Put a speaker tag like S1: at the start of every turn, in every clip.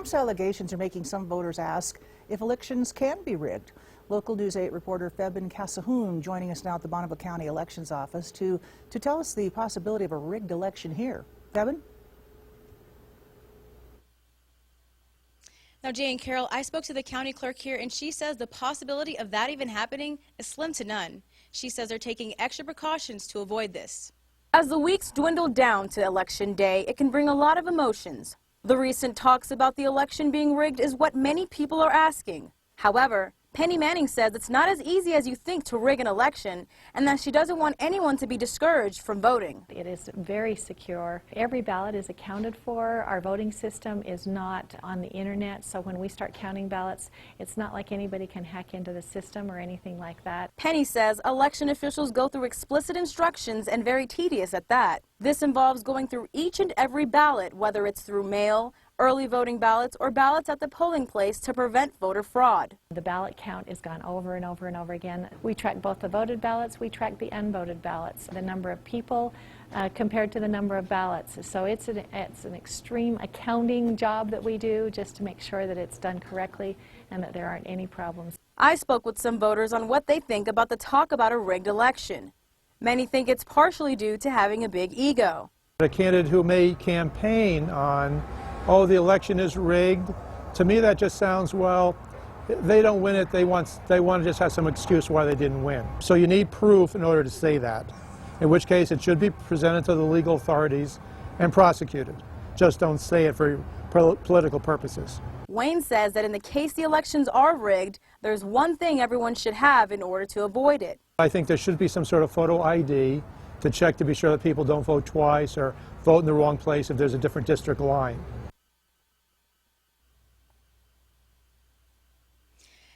S1: Trump's allegations are making some voters ask if elections can be rigged. Local News 8 reporter Febin Kasahoon joining us now at the Bonneville County Elections Office to tell us the possibility of a rigged election here. Febin?
S2: Now, Jay and Carol, I spoke to the county clerk here, and she says the possibility of that even happening is slim to none. She says they're taking extra precautions to avoid this. As the weeks dwindle down to Election Day, it can bring a lot of emotions. The recent talks about the election being rigged is what many people are asking. However, Penny Manning says it's not as easy as you think to rig an election, and that she doesn't want anyone to be discouraged from voting.
S3: It is very secure. Every ballot is accounted for. Our voting system is not on the internet, so when we start counting ballots, it's not like anybody can hack into the system or anything like that.
S2: Penny says election officials go through explicit instructions, and very tedious at that. This involves going through each and every ballot, whether it's through mail, early voting ballots, or ballots at the polling place to prevent voter fraud.
S3: The ballot count is gone over and over and over again. We track both the voted ballots, we track the unvoted ballots, the number of people compared to the number of ballots. So it's an extreme accounting job that we do just to make sure that it's done correctly and that there aren't any problems.
S2: I spoke with some voters on what they think about the talk about a rigged election. Many think it's partially due to having a big ego.
S4: A candidate who may campaign on, oh, the election is rigged, to me that just sounds, well, they don't win it, they want to just have some excuse why they didn't win. So you need proof in order to say that, in which case it should be presented to the legal authorities and prosecuted. Just don't say it for political purposes.
S2: Wayne says that in the case the elections are rigged, there's one thing everyone should have in order to avoid it.
S4: I think there should be some sort of photo ID to check to be sure that people don't vote twice or vote in the wrong place if there's a different district line.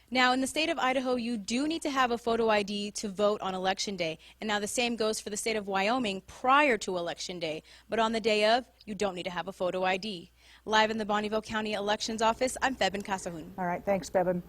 S2: Now, in the state of Idaho, you do need to have a photo ID to vote on Election Day. And now the same goes for the state of Wyoming prior to Election Day. But on the day of, you don't need to have a photo ID. Live in the Bonneville County Elections Office, I'm Febin Kasahoon.
S1: All right, thanks, Febin.